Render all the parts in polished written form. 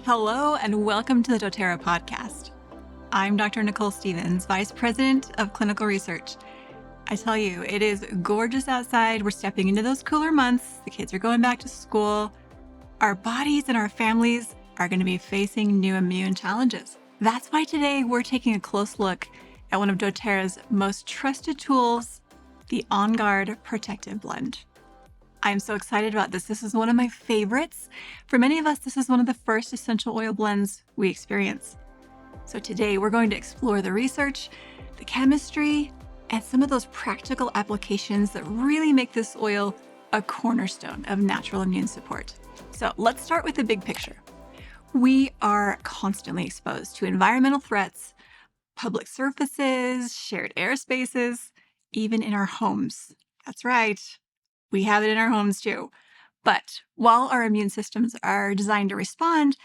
Hello and welcome to the doTERRA podcast. I'm Dr. Nicole Stevens, Vice President of Clinical Research. I tell you, it is gorgeous outside. We're stepping into those cooler months. The kids are going back to school. Our bodies and our families are going to be facing new immune challenges. That's why today we're taking a close look at one of doTERRA's most trusted tools, the On Guard Protective Blend. I'm so excited about this. This is one of my favorites. For many of us, this is one of the first essential oil blends we experience. So today we're going to explore the research, the chemistry, and some of those practical applications that really make this oil a cornerstone of natural immune support. So let's start with the big picture. We are constantly exposed to environmental threats, public surfaces, shared airspaces, even in our homes. That's right. We have it in our homes too. But while our immune systems are designed to respond,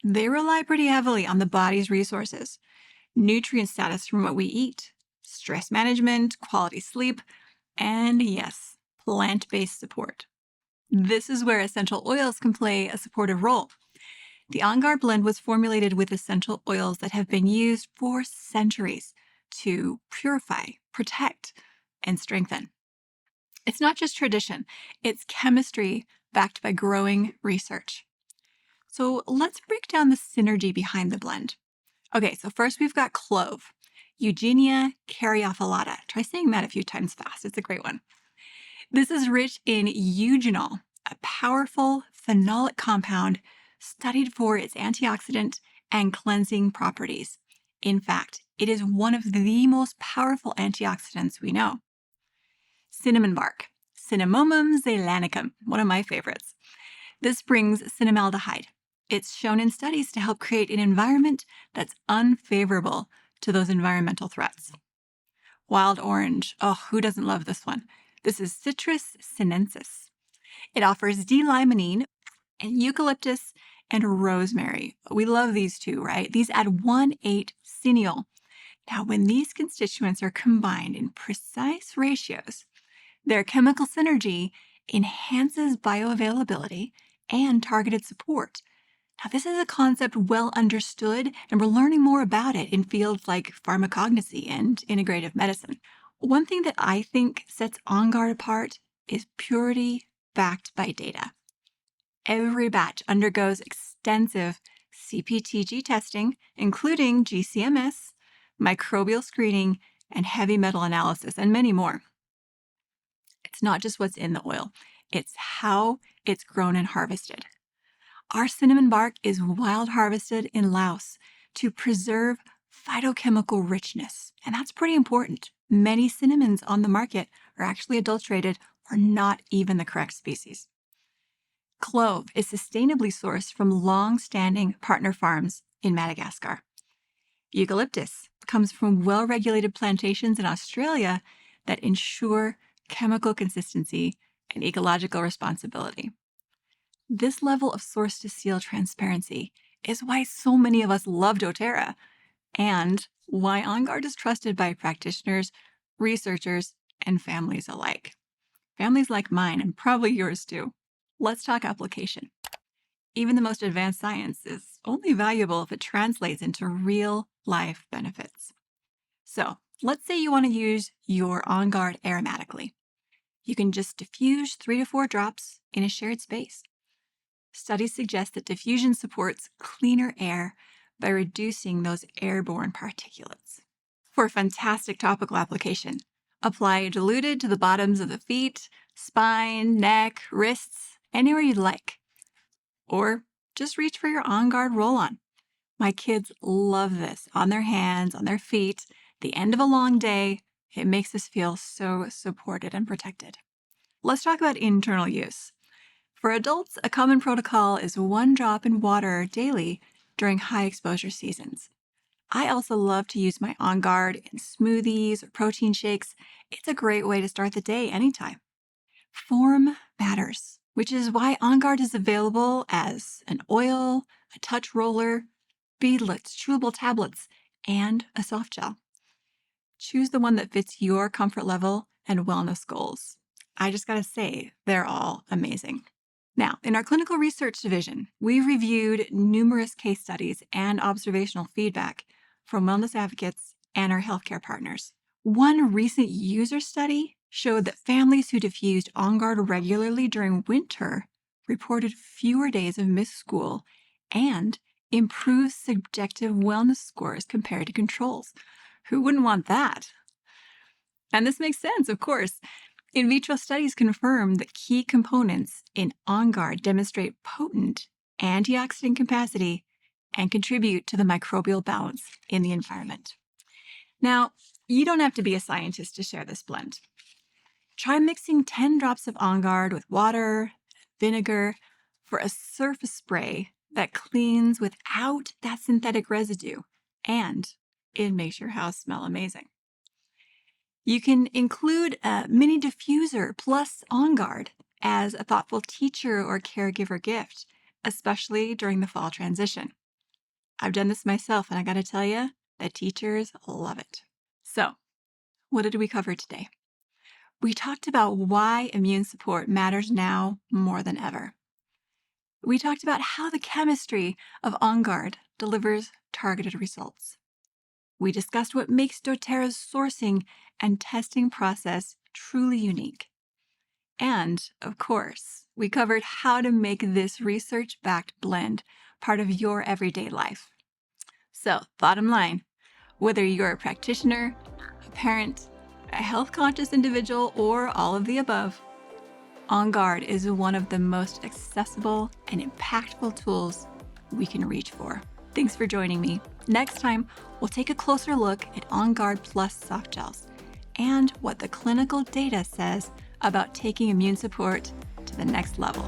they rely pretty heavily on the body's resources, nutrient status from what we eat, stress management, quality sleep, and yes, plant-based support. This is where essential oils can play a supportive role. The On Guard blend was formulated with essential oils that have been used for centuries to purify, protect, and strengthen. It's not just tradition, it's chemistry backed by growing research. So let's break down the synergy behind the blend. Okay, so first we've got clove, Eugenia caryophyllata. Try saying that a few times fast, it's a great one. This is rich in eugenol, a powerful phenolic compound studied for its antioxidant and cleansing properties. In fact, it is one of the most powerful antioxidants we know. Cinnamon bark, Cinnamomum zeylanicum, one of my favorites. This brings cinnamaldehyde. It's shown in studies to help create an environment that's unfavorable to those environmental threats. Wild orange, oh, who doesn't love this one? This is Citrus sinensis. It offers D-limonene and eucalyptus and rosemary. We love these two, right? These add 1/8 cineol. Now, when these constituents are combined in precise ratios, their chemical synergy enhances bioavailability and targeted support. Now, this is a concept well understood, and we're learning more about it in fields like pharmacognosy and integrative medicine. One thing that I think sets On Guard apart is purity backed by data. Every batch undergoes extensive CPTG testing, including GCMS, microbial screening, and heavy metal analysis, and many more. It's not just what's in the oil, it's how it's grown and harvested. Our cinnamon bark is wild harvested in Laos to preserve phytochemical richness, and that's pretty important. Many cinnamons on the market are actually adulterated or not even the correct species. Clove is sustainably sourced from long-standing partner farms in Madagascar. Eucalyptus comes from well-regulated plantations in Australia that ensure chemical consistency and ecological responsibility. This level of source-to-seal transparency is why so many of us love doTERRA and why On Guard is trusted by practitioners, researchers, and families alike. Families like mine, and probably yours too. Let's talk application. Even the most advanced science is only valuable if it translates into real-life benefits. So, let's say you want to use your On Guard aromatically. You can just diffuse 3 to 4 drops in a shared space. Studies suggest that diffusion supports cleaner air by reducing those airborne particulates. For fantastic topical application, apply diluted to the bottoms of the feet, spine, neck, wrists, anywhere you'd like. Or just reach for your On Guard roll-on. My kids love this on their hands, on their feet. The end of a long day, it makes us feel so supported and protected. Let's talk about internal use. For adults, a common protocol is 1 drop in water daily during high exposure seasons. I also love to use my On Guard in smoothies or protein shakes. It's a great way to start the day anytime. Form matters, which is why On Guard is available as an oil, a touch roller, beadlets, chewable tablets, and a soft gel. Choose the one that fits your comfort level and wellness goals. I just gotta say, they're all amazing. Now, in our clinical research division, we reviewed numerous case studies and observational feedback from wellness advocates and our healthcare partners. One recent user study showed that families who diffused On Guard regularly during winter reported fewer days of missed school and improved subjective wellness scores compared to controls. Who wouldn't want that? And this makes sense, of course. In vitro studies confirm that key components in On Guard demonstrate potent antioxidant capacity and contribute to the microbial balance in the environment. Now, you don't have to be a scientist to share this blend. Try mixing 10 drops of On Guard with water, vinegar for a surface spray that cleans without that synthetic residue, and it makes your house smell amazing. You can include a mini diffuser plus On Guard as a thoughtful teacher or caregiver gift, especially during the fall transition. I've done this myself, and I gotta tell you, the teachers love it. So, what did we cover today? We talked about why immune support matters now more than ever. We talked about how the chemistry of On Guard delivers targeted results. We discussed what makes doTERRA's sourcing and testing process truly unique. And, of course, we covered how to make this research-backed blend part of your everyday life. So, bottom line, whether you're a practitioner, a parent, a health-conscious individual, or all of the above, On Guard is one of the most accessible and impactful tools we can reach for. Thanks for joining me. Next time, we'll take a closer look at On Guard Plus soft gels and what the clinical data says about taking immune support to the next level.